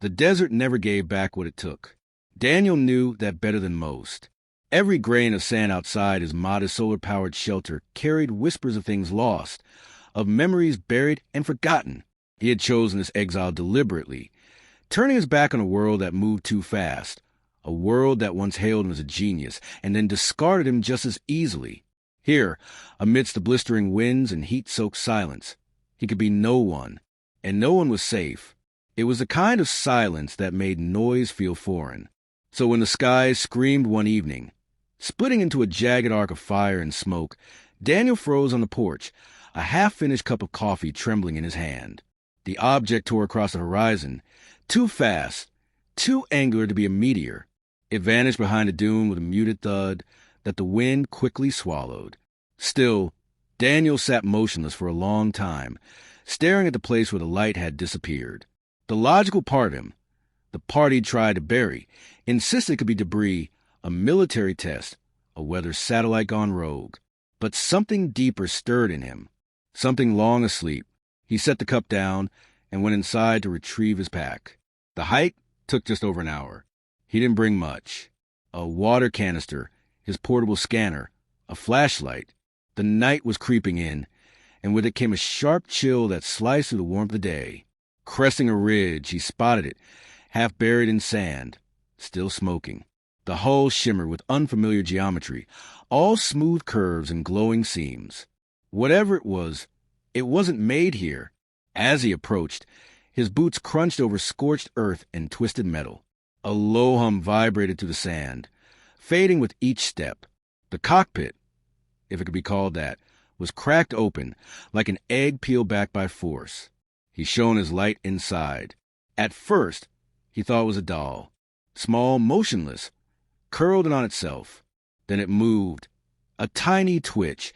The desert never gave back what it took. Daniel knew that better than most. Every grain of sand outside his modest solar-powered shelter carried whispers of things lost, of memories buried and forgotten. He had chosen this exile deliberately, turning his back on a world that moved too fast, a world that once hailed him as a genius and then discarded him just as easily. Here, amidst the blistering winds and heat-soaked silence, he could be no one, and no one was safe. It was the kind of silence that made noise feel foreign. So when the skies screamed one evening, splitting into a jagged arc of fire and smoke, Daniel froze on the porch, a half-finished cup of coffee trembling in his hand. The object tore across the horizon, too fast, too angular to be a meteor. It vanished behind a dune with a muted thud that the wind quickly swallowed. Still, Daniel sat motionless for a long time, staring at the place where the light had disappeared. The logical part of him, the part he'd tried to bury, insisted it could be debris, a military test, a weather satellite gone rogue. But something deeper stirred in him, something long asleep. He set the cup down and went inside to retrieve his pack. The hike took just over an hour. He didn't bring much. A water canister, his portable scanner, a flashlight. The night was creeping in, and with it came a sharp chill that sliced through the warmth of the day. Cresting a ridge, he spotted it, half buried in sand, still smoking. The hull shimmered with unfamiliar geometry, all smooth curves and glowing seams. Whatever it wasn't made here. As he approached, his boots crunched over scorched earth and twisted metal. A low hum vibrated through the sand, fading with each step. The cockpit, if it could be called that, was cracked open, like an egg peeled back by force. He shone his light inside. At first, he thought it was a doll, small, motionless, curled in on itself. Then it moved, a tiny twitch,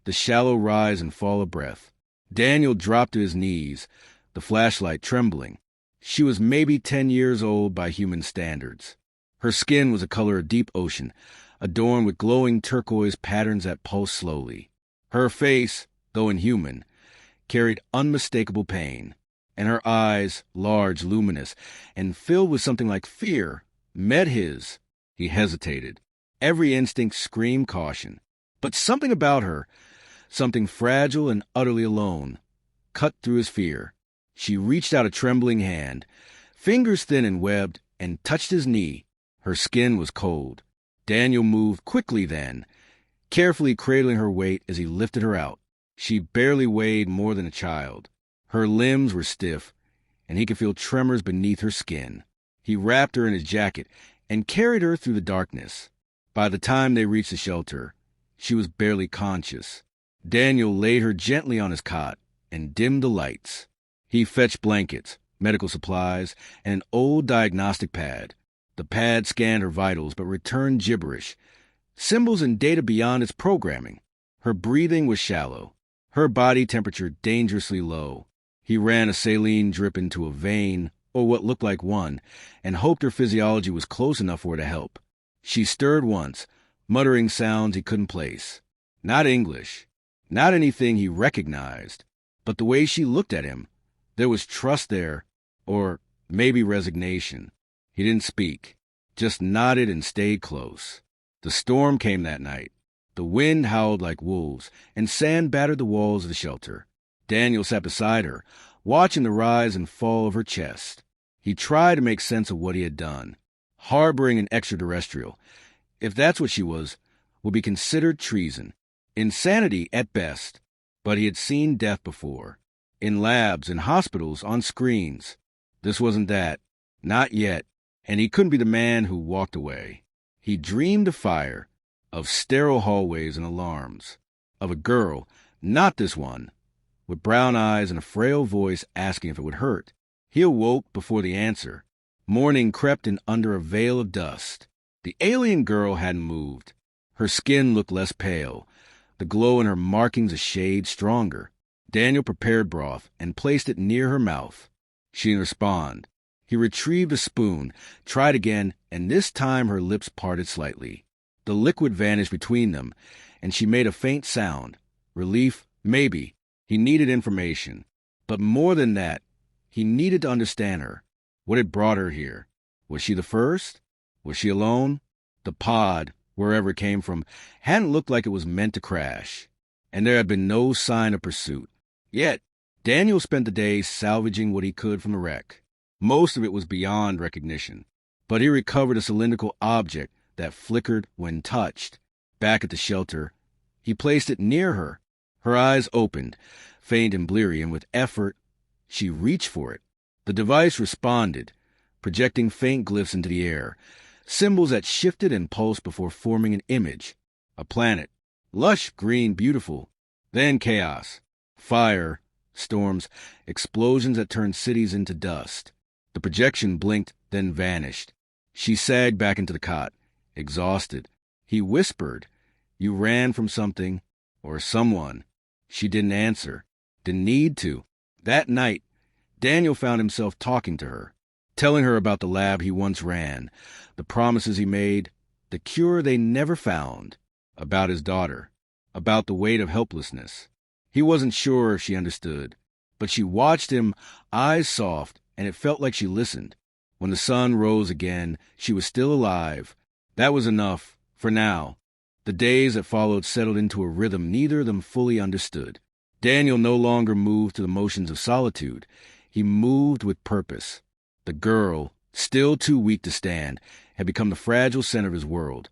the shallow rise and fall of breath. Daniel dropped to his knees, the flashlight trembling. She was maybe 10 years old by human standards. Her skin was the color of deep ocean, adorned with glowing turquoise patterns that pulsed slowly. Her face, though inhuman, carried unmistakable pain, and her eyes, large, luminous, and filled with something like fear, met his. He hesitated. Every instinct screamed caution. But something about her, something fragile and utterly alone, cut through his fear. She reached out a trembling hand, fingers thin and webbed, and touched his knee. Her skin was cold. Daniel moved quickly then, carefully cradling her weight as he lifted her out. She barely weighed more than a child. Her limbs were stiff, and he could feel tremors beneath her skin. He wrapped her in his jacket and carried her through the darkness. By the time they reached the shelter, she was barely conscious. Daniel laid her gently on his cot and dimmed the lights. He fetched blankets, medical supplies, and an old diagnostic pad. The pad scanned her vitals but returned gibberish, symbols and data beyond its programming. Her breathing was shallow, her body temperature dangerously low. He ran a saline drip into a vein, or what looked like one, and hoped her physiology was close enough for her to help. She stirred once, muttering sounds he couldn't place. Not English, not anything he recognized, but the way she looked at him. There was trust there, or maybe resignation. He didn't speak, just nodded and stayed close. The storm came that night. The wind howled like wolves, and sand battered the walls of the shelter. Daniel sat beside her, watching the rise and fall of her chest. He tried to make sense of what he had done. Harboring an extraterrestrial, if that's what she was, would be considered treason. Insanity at best, but he had seen death before. In labs, in hospitals, on screens. This wasn't that. Not yet. And he couldn't be the man who walked away. He dreamed of fire, of sterile hallways and alarms, of a girl, not this one, with brown eyes and a frail voice asking if it would hurt. He awoke before the answer. Morning crept in under a veil of dust. The alien girl hadn't moved. Her skin looked less pale, the glow in her markings a shade stronger. Daniel prepared broth and placed it near her mouth. She didn't respond. He retrieved a spoon, tried again, and this time her lips parted slightly. The liquid vanished between them, and she made a faint sound. Relief, maybe. He needed information. But more than that, he needed to understand her. What had brought her here? Was she the first? Was she alone? The pod, wherever it came from, hadn't looked like it was meant to crash, and there had been no sign of pursuit. Yet, Daniel spent the day salvaging what he could from the wreck. Most of it was beyond recognition, but he recovered a cylindrical object that flickered when touched. Back at the shelter, he placed it near her. Her eyes opened, faint and bleary, and with effort, she reached for it. The device responded, projecting faint glyphs into the air, symbols that shifted and pulsed before forming an image. A planet, lush, green, beautiful. Then chaos, fire, storms, explosions that turned cities into dust. The projection blinked, then vanished. She sagged back into the cot, exhausted. He whispered, "You ran from something, or someone." She didn't answer, didn't need to. That night, Daniel found himself talking to her, telling her about the lab he once ran, the promises he made, the cure they never found, about his daughter, about the weight of helplessness. He wasn't sure if she understood, but she watched him, eyes soft, and it felt like she listened. When the sun rose again, she was still alive. That was enough, for now. The days that followed settled into a rhythm neither of them fully understood. Daniel no longer moved to the motions of solitude. He moved with purpose. The girl, still too weak to stand, had become the fragile center of his world.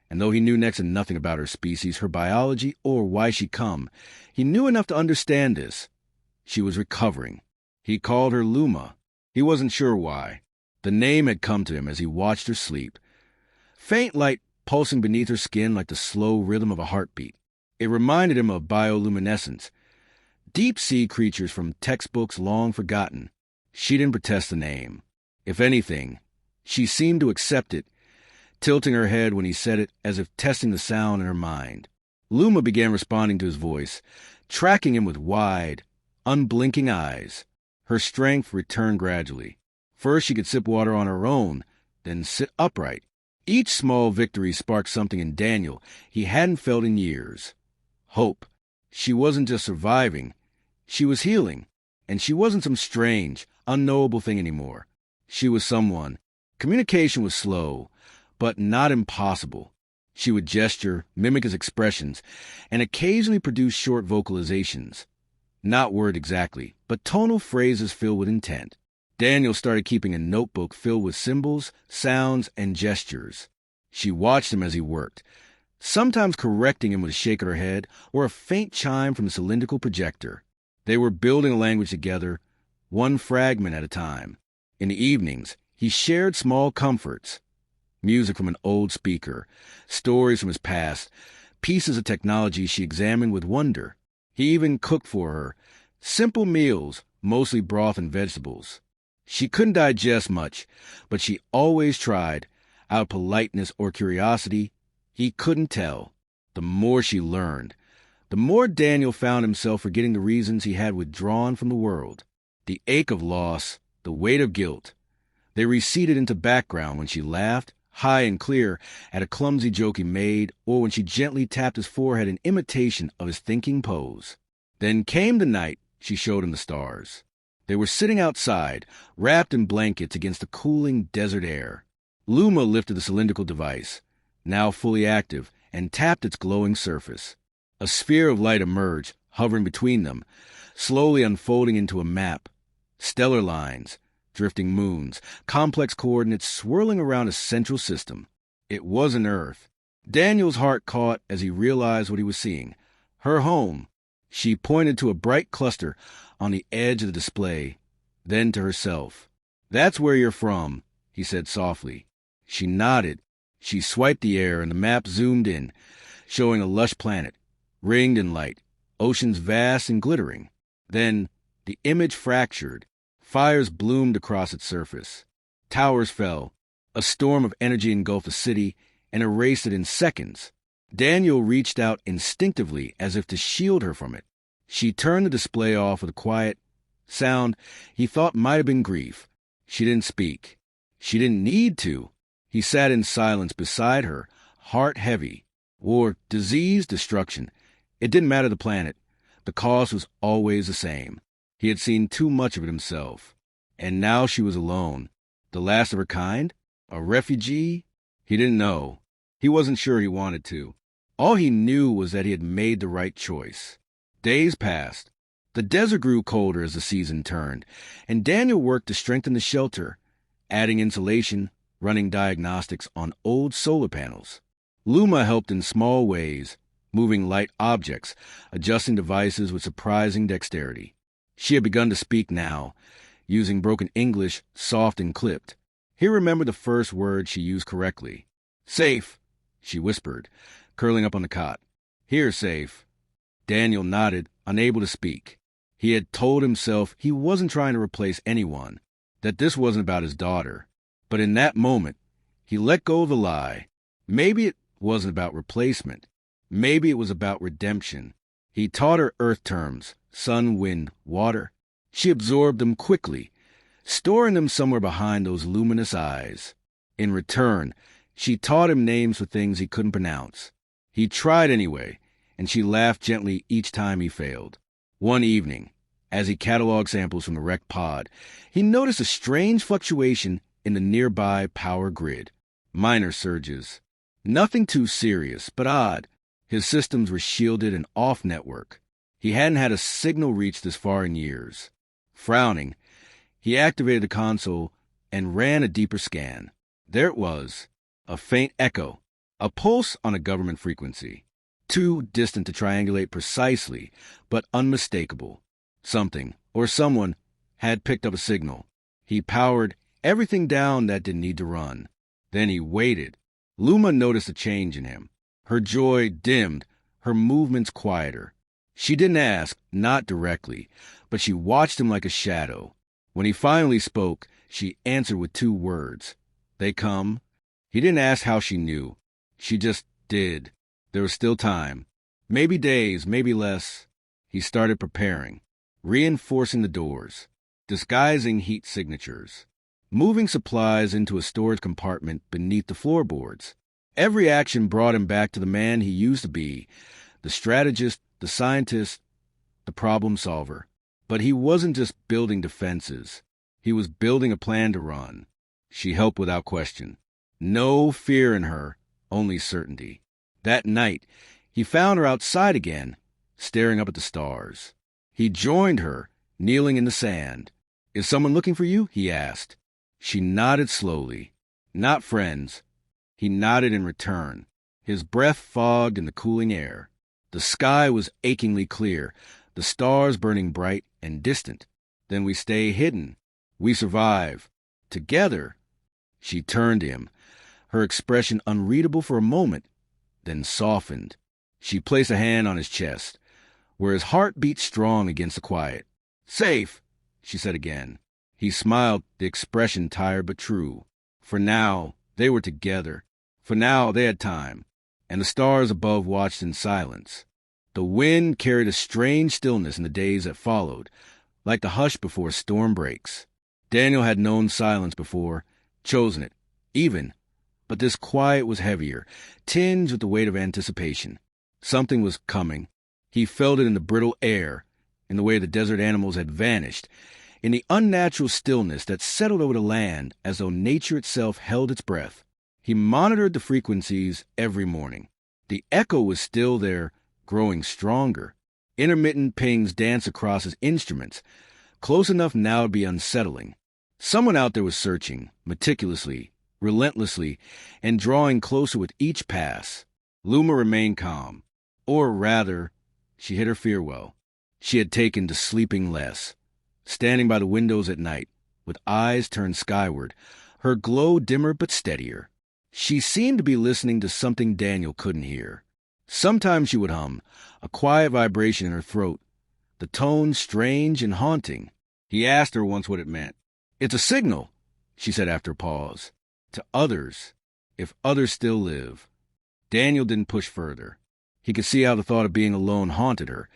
And though he knew next to nothing about her species, her biology, or why she come, he knew enough to understand this. She was recovering. He called her Luma. He wasn't sure why. The name had come to him as he watched her sleep. Faint light pulsing beneath her skin like the slow rhythm of a heartbeat. It reminded him of bioluminescence. Deep-sea creatures from textbooks long forgotten. She didn't protest the name. If anything, she seemed to accept it, tilting her head when he said it as if testing the sound in her mind. Luma began responding to his voice, tracking him with wide, unblinking eyes. Her strength returned gradually. First she could sip water on her own, then sit upright. Each small victory sparked something in Daniel he hadn't felt in years. Hope. She wasn't just surviving. She was healing. And she wasn't some strange, unknowable thing anymore. She was someone. Communication was slow, but not impossible. She would gesture, mimic his expressions, and occasionally produce short vocalizations. Not word exactly, but tonal phrases filled with intent. Daniel started keeping a notebook filled with symbols, sounds, and gestures. She watched him as he worked, sometimes correcting him with a shake of her head or a faint chime from the cylindrical projector. They were building a language together, one fragment at a time. In the evenings, he shared small comforts, music from an old speaker, stories from his past, pieces of technology she examined with wonder. He even cooked for her, simple meals, mostly broth and vegetables. She couldn't digest much, but she always tried. Out of politeness or curiosity, he couldn't tell. The more she learned, the more Daniel found himself forgetting the reasons he had withdrawn from the world. The ache of loss, the weight of guilt. They receded into background when she laughed, high and clear, at a clumsy joke he made, or when she gently tapped his forehead in imitation of his thinking pose. Then came the night she showed him the stars. They were sitting outside, wrapped in blankets against the cooling desert air. Luma lifted the cylindrical device, now fully active, and tapped its glowing surface. A sphere of light emerged, hovering between them, slowly unfolding into a map. Stellar lines, drifting moons, complex coordinates swirling around a central system. It wasn't Earth. Daniel's heart caught as he realized what he was seeing. Her home. She pointed to a bright cluster on the edge of the display, then to herself. "That's where you're from," he said softly. She nodded. She swiped the air, and the map zoomed in, showing a lush planet, ringed in light, oceans vast and glittering. Then the image fractured. Fires bloomed across its surface. Towers fell. A storm of energy engulfed the city and erased it in seconds. Daniel reached out instinctively as if to shield her from it. She turned the display off with a quiet sound he thought might have been grief. She didn't speak. She didn't need to. He sat in silence beside her, heart heavy. War, disease, destruction. It didn't matter the planet. The cost was always the same. He had seen too much of it himself. And now she was alone. The last of her kind? A refugee? He didn't know. He wasn't sure he wanted to. All he knew was that he had made the right choice. Days passed. The desert grew colder as the season turned, and Daniel worked to strengthen the shelter, adding insulation, running diagnostics on old solar panels. Luma helped in small ways, moving light objects, adjusting devices with surprising dexterity. She had begun to speak now, using broken English, soft and clipped. He remembered the first word she used correctly. "Safe," she whispered, curling up on the cot. "Here, Safe." Daniel nodded, unable to speak. He had told himself he wasn't trying to replace anyone, that this wasn't about his daughter. But in that moment, he let go of the lie. Maybe it wasn't about replacement. Maybe it was about redemption. He taught her earth terms, sun, wind, water. She absorbed them quickly, storing them somewhere behind those luminous eyes. In return, she taught him names for things he couldn't pronounce. He tried anyway, and she laughed gently each time he failed. One evening, as he cataloged samples from the wrecked pod, he noticed a strange fluctuation in the nearby power grid. Minor surges. Nothing too serious, but odd. His systems were shielded and off-network. He hadn't had a signal reach this far in years. Frowning, he activated the console and ran a deeper scan. There it was, a faint echo, a pulse on a government frequency. Too distant to triangulate precisely, but unmistakable. Something, or someone, had picked up a signal. He powered everything down that didn't need to run. Then he waited. Luma noticed a change in him. Her joy dimmed, her movements quieter. She didn't ask, not directly, but she watched him like a shadow. When he finally spoke, she answered with 2 words. "They come." He didn't ask how she knew. She just did. There was still time. Maybe days, maybe less. He started preparing, reinforcing the doors, disguising heat signatures, moving supplies into a storage compartment beneath the floorboards. Every action brought him back to the man he used to be, the strategist, the scientist, the problem solver. But he wasn't just building defenses. He was building a plan to run. She helped without question. No fear in her, only certainty. That night, he found her outside again, staring up at the stars. He joined her, kneeling in the sand. "Is someone looking for you?" he asked. She nodded slowly. "Not friends." He nodded in return. His breath fogged in the cooling air. The sky was achingly clear, the stars burning bright and distant. "Then we stay hidden. We survive. Together." She turned to him, her expression unreadable for a moment, then softened. She placed a hand on his chest, where his heart beat strong against the quiet. "Safe," she said again. He smiled, the expression tired but true. For now, they were together. For now, they had time. And the stars above watched in silence. The wind carried a strange stillness in the days that followed, like the hush before a storm breaks. Daniel had known silence before, chosen it, even. But this quiet was heavier, tinged with the weight of anticipation. Something was coming. He felt it in the brittle air, in the way the desert animals had vanished, in the unnatural stillness that settled over the land as though nature itself held its breath. He monitored the frequencies every morning. The echo was still there, growing stronger. Intermittent pings danced across his instruments, close enough now to be unsettling. Someone out there was searching, meticulously, relentlessly, and drawing closer with each pass. Luma remained calm. Or rather, she hid her fear well. She had taken to sleeping less, standing by the windows at night, with eyes turned skyward, her glow dimmer but steadier. She seemed to be listening to something Daniel couldn't hear. Sometimes she would hum, a quiet vibration in her throat, the tone strange and haunting. He asked her once what it meant. "It's a signal," she said after a pause. "To others, if others still live." Daniel didn't push further. He could see how the thought of being alone haunted her,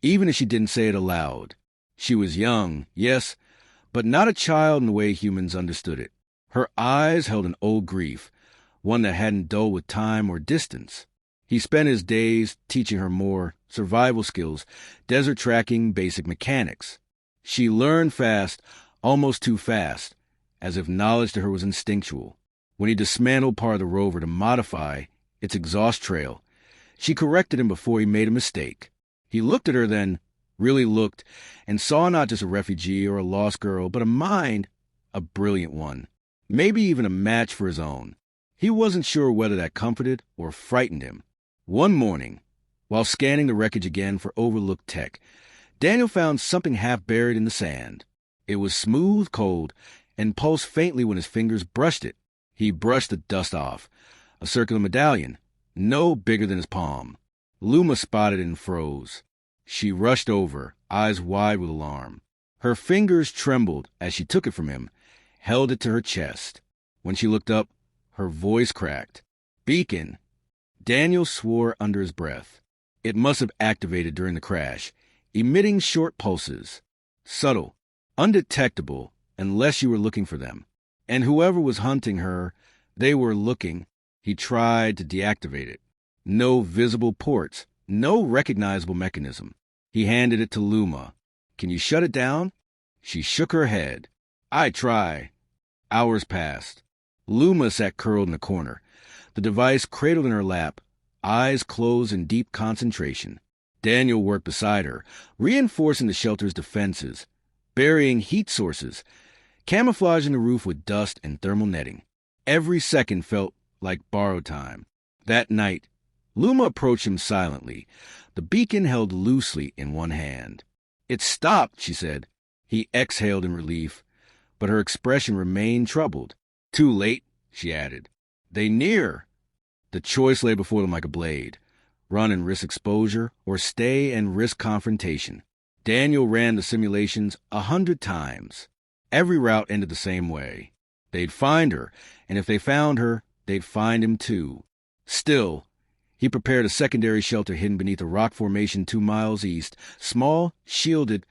even if she didn't say it aloud. She was young, yes, but not a child in the way humans understood it. Her eyes held an old grief, one that hadn't dulled with time or distance. He spent his days teaching her more survival skills, desert tracking, basic mechanics. She learned fast, almost too fast, as if knowledge to her was instinctual. When he dismantled part of the rover to modify its exhaust trail, she corrected him before he made a mistake. He looked at her then, really looked, and saw not just a refugee or a lost girl, but a mind, a brilliant one, maybe even a match for his own. He wasn't sure whether that comforted or frightened him. One morning, while scanning the wreckage again for overlooked tech, Daniel found something half buried in the sand. It was smooth, cold, and pulsed faintly when his fingers brushed it. He brushed the dust off. A circular medallion, no bigger than his palm. Luma spotted it and froze. She rushed over, eyes wide with alarm. Her fingers trembled as she took it from him, held it to her chest. When she looked up, her voice cracked. Beacon! Daniel swore under his breath. It must have activated during the crash, emitting short pulses. Subtle, undetectable, unless you were looking for them. And whoever was hunting her, they were looking. He tried to deactivate it. No visible ports, no recognizable mechanism. He handed it to Luma. Can you shut it down? She shook her head. I try. Hours passed. Luma sat curled in a corner, the device cradled in her lap, eyes closed in deep concentration. Daniel worked beside her, reinforcing the shelter's defenses, burying heat sources, camouflaging the roof with dust and thermal netting. Every second felt like borrowed time. That night, Luma approached him silently, the beacon held loosely in one hand. It stopped, she said. He exhaled in relief, but her expression remained troubled. Too late, she added. They near. The choice lay before them like a blade. Run and risk exposure, or stay and risk confrontation. Daniel ran the simulations 100 times. Every route ended the same way. They'd find her, and if they found her, they'd find him too. Still, he prepared a secondary shelter hidden beneath a rock formation 2 miles east, small, shielded,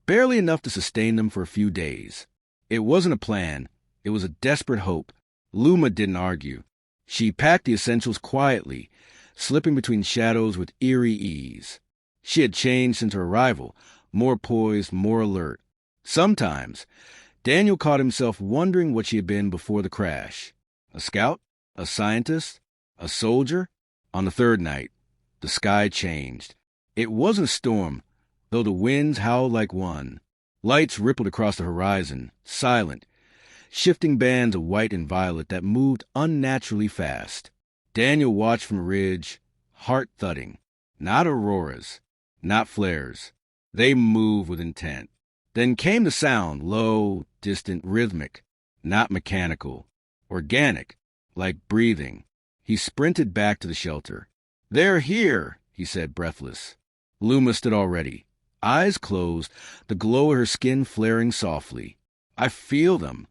barely enough to sustain them for a few days. It wasn't a plan. It was a desperate hope. Luma didn't argue. She packed the essentials quietly, slipping between shadows with eerie ease. She had changed since her arrival, more poised, more alert. Sometimes, Daniel caught himself wondering what she had been before the crash. A scout? A scientist? A soldier? On the third night, the sky changed. It wasn't a storm, though the winds howled like one. Lights rippled across the horizon, silent, shifting bands of white and violet that moved unnaturally fast. Daniel watched from a ridge, heart thudding. Not auroras, not flares. They moved with intent. Then came the sound, low, distant, rhythmic, not mechanical, organic, like breathing. He sprinted back to the shelter. They're here, he said, breathless. Luma stood already, eyes closed, the glow of her skin flaring softly. I feel them.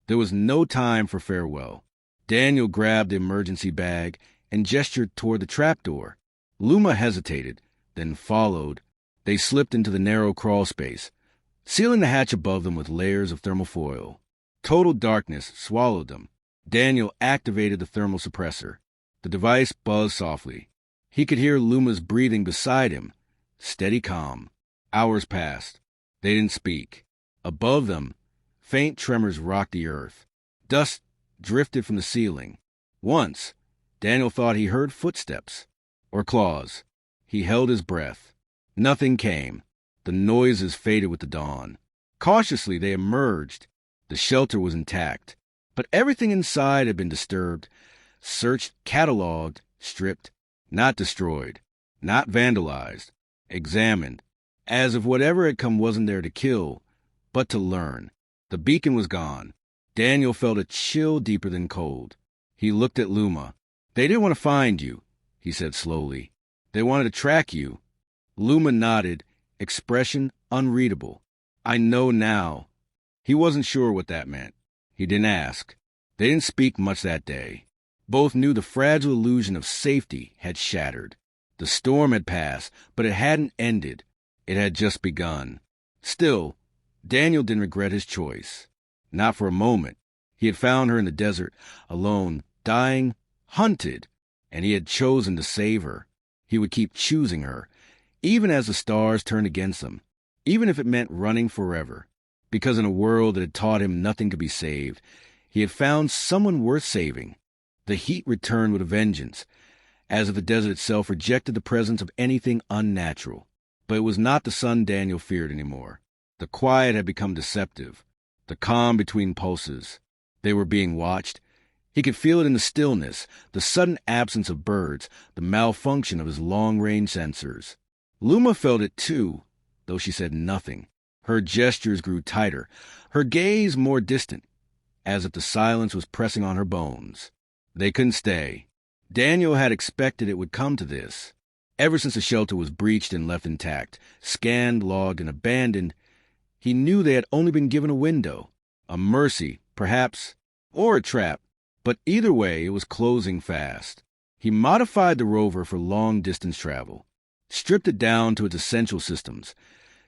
There was no time for farewell. Daniel grabbed the emergency bag and gestured toward the trapdoor. Luma hesitated, then followed. They slipped into the narrow crawl space, sealing the hatch above them with layers of thermal foil. Total darkness swallowed them. Daniel activated the thermal suppressor. The device buzzed softly. He could hear Luma's breathing beside him, steady calm. Hours passed. They didn't speak. Above them, faint tremors rocked the earth. Dust drifted from the ceiling. Once, Daniel thought he heard footsteps or claws. He held his breath. Nothing came. The noises faded with the dawn. Cautiously, they emerged. The shelter was intact, but everything inside had been disturbed, searched, cataloged, stripped, not destroyed, not vandalized, examined, as if whatever had come wasn't there to kill, but to learn. The beacon was gone. Daniel felt a chill deeper than cold. He looked at Luma. They didn't want to find you, he said slowly. They wanted to track you. Luma nodded, expression unreadable. I know now. He wasn't sure what that meant. He didn't ask. They didn't speak much that day. Both knew the fragile illusion of safety had shattered. The storm had passed, but it hadn't ended. It had just begun. Still, Daniel didn't regret his choice. Not for a moment. He had found her in the desert, alone, dying, hunted, and he had chosen to save her. He would keep choosing her, even as the stars turned against them, even if it meant running forever. because in a world that had taught him nothing could be saved, he had found someone worth saving. The heat returned with a vengeance, as if the desert itself rejected the presence of anything unnatural. But it was not the sun Daniel feared anymore. The quiet had become deceptive, the calm between pulses. They were being watched. He could feel it in the stillness, the sudden absence of birds, the malfunction of his long-range sensors. Luma felt it too, though she said nothing. Her gestures grew tighter, her gaze more distant, as if the silence was pressing on her bones. They couldn't stay. Daniel had expected it would come to this. Ever since the shelter was breached and left intact, scanned, logged, and abandoned, he knew they had only been given a window, a mercy, perhaps, or a trap. But either way, it was closing fast. He modified the rover for long-distance travel, stripped it down to its essential systems,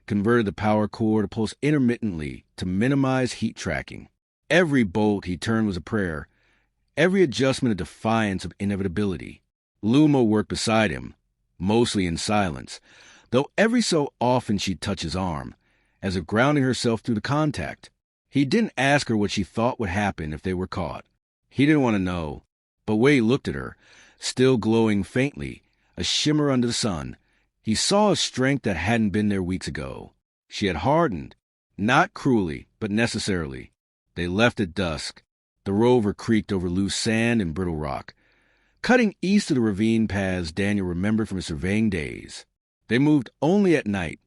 converted the power core to pulse intermittently to minimize heat tracking. Every bolt he turned was a prayer, every adjustment a defiance of inevitability. Luma worked beside him, mostly in silence, though every so often she'd touch his arm, as if grounding herself through the contact. He didn't ask her what she thought would happen if they were caught. He didn't want to know, but when he looked at her, still glowing faintly, a shimmer under the sun, he saw a strength that hadn't been there weeks ago. She had hardened, not cruelly, but necessarily. They left at dusk. The rover creaked over loose sand and brittle rock, cutting east of the ravine paths Daniel remembered from his surveying days. They moved only at night,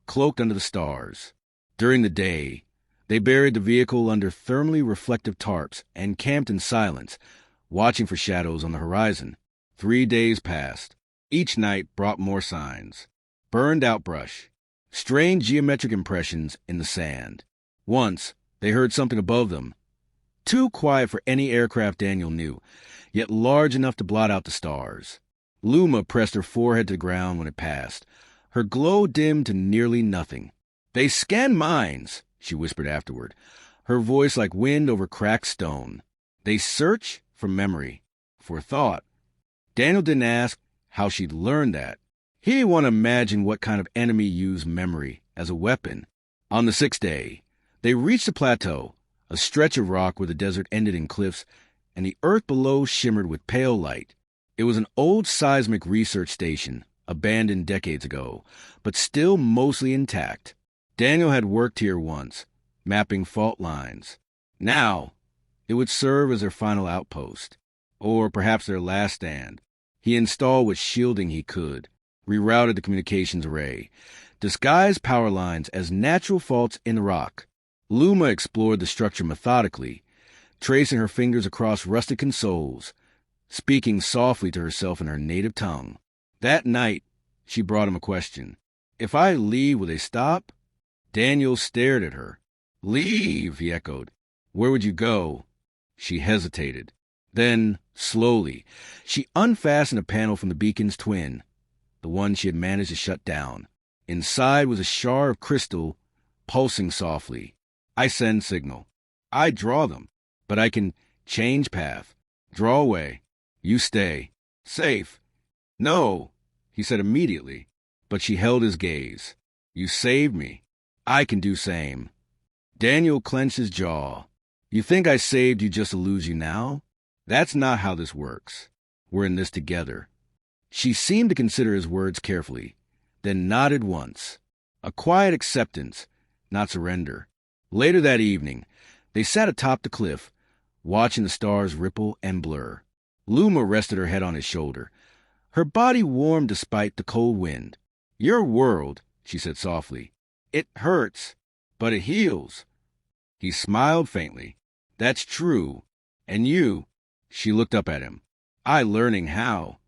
cloaked under the stars. During the day, they buried the vehicle under thermally reflective tarps and camped in silence, watching for shadows on the horizon. 3 days passed. Each night brought more signs. Burned out brush, strange geometric impressions in the sand. Once, they heard something above them, too quiet for any aircraft Daniel knew, yet large enough to blot out the stars. Luma pressed her forehead to the ground when it passed. Her glow dimmed to nearly nothing. "They scan mines," she whispered afterward, her voice like wind over cracked stone. "They search for memory, for thought." Daniel didn't ask how she'd learned that. He didn't want to imagine what kind of enemy used memory as a weapon. On the 6th day, they reached a plateau, a stretch of rock where the desert ended in cliffs, and the earth below shimmered with pale light. It was an old seismic research station, abandoned decades ago, but still mostly intact. Daniel had worked here once, mapping fault lines. Now, it would serve as their final outpost, or perhaps their last stand. He installed what shielding he could, rerouted the communications array, disguised power lines as natural faults in the rock. Luma explored the structure methodically, tracing her fingers across rusted consoles, speaking softly to herself in her native tongue. That night, she brought him a question. "If I leave, will they stop?" Daniel stared at her. "Leave," he echoed. "Where would you go?" She hesitated. Then, slowly, she unfastened a panel from the beacon's twin, the one she had managed to shut down. Inside was a shard of crystal, pulsing softly. "I send signal. I draw them, but I can change path. Draw away. You stay. Safe." "No," he said immediately, but she held his gaze. "You saved me. I can do same." Daniel clenched his jaw. "You think I saved you just to lose you now? That's not how this works. We're in this together." She seemed to consider his words carefully, then nodded once. A quiet acceptance, not surrender. Later that evening, they sat atop the cliff, watching the stars ripple and blur. Luma rested her head on his shoulder. Her body warmed despite the cold wind. "Your world," she said softly. "It hurts, but it heals." He smiled faintly. "That's true. And you," she looked up at him. "I learning how."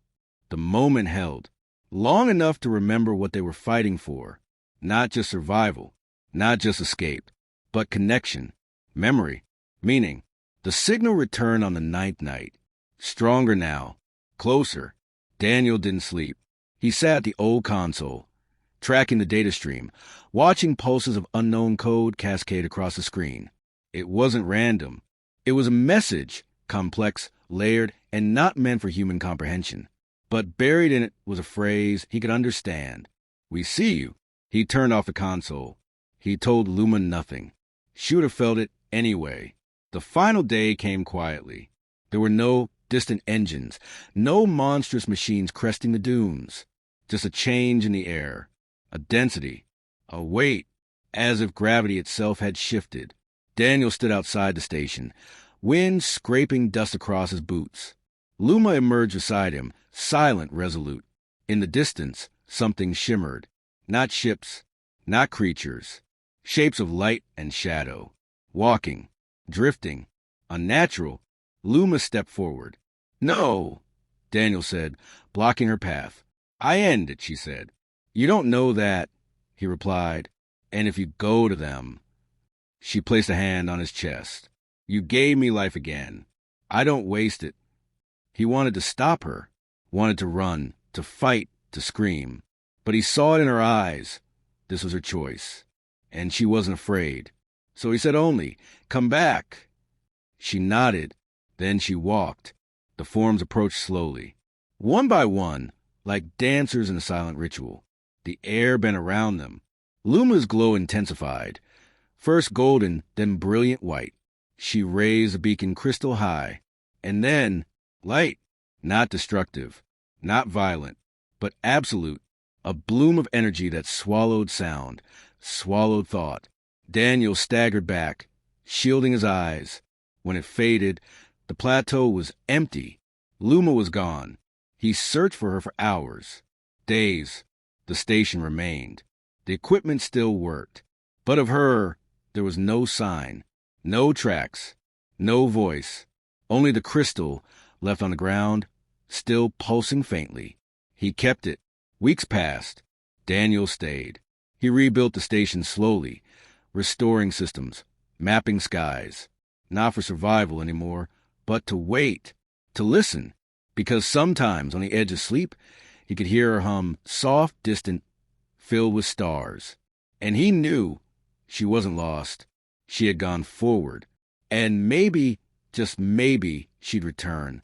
The moment held, long enough to remember what they were fighting for. Not just survival, not just escape, but connection, memory, meaning. The signal returned on the 9th night. Stronger now, closer. Daniel didn't sleep. He sat at the old console, tracking the data stream, watching pulses of unknown code cascade across the screen. It wasn't random. It was a message, complex, layered, and not meant for human comprehension. But buried in it was a phrase he could understand. "We see you." He turned off the console. He told Luma nothing. She would have felt it anyway. The final day came quietly. There were no distant engines, no monstrous machines cresting the dunes. Just a change in the air, a density, a weight, as if gravity itself had shifted. Daniel stood outside the station, wind scraping dust across his boots. Luma emerged beside him, silent, resolute. In the distance, something shimmered. Not ships, not creatures. Shapes of light and shadow. Walking, drifting, unnatural. Luma stepped forward. "No," Daniel said, blocking her path. "I end it," she said. "You don't know that," he replied. "And if you go to them..." She placed a hand on his chest. "You gave me life again. I don't waste it." He wanted to stop her, wanted to run, to fight, to scream. But he saw it in her eyes. This was her choice. And she wasn't afraid. So he said only, "Come back." She nodded. Then she walked. The forms approached slowly. One by one, like dancers in a silent ritual. The air bent around them. Luma's glow intensified. First golden, then brilliant white. She raised the beacon crystal high. And then, light. Not destructive. Not violent. But absolute. A bloom of energy that swallowed sound. Swallowed thought. Daniel staggered back, shielding his eyes. When it faded, the plateau was empty. Luma was gone. He searched for her for hours. Days. The station remained. The equipment still worked. But of her, there was no sign. No tracks. No voice. Only the crystal, left on the ground, still pulsing faintly. He kept it. Weeks passed. Daniel stayed. He rebuilt the station slowly, restoring systems, mapping skies. Not for survival anymore, but to wait, to listen. Because sometimes, on the edge of sleep, he could hear her hum, soft, distant, filled with stars. And he knew she wasn't lost. She had gone forward. And maybe, just maybe, she'd return.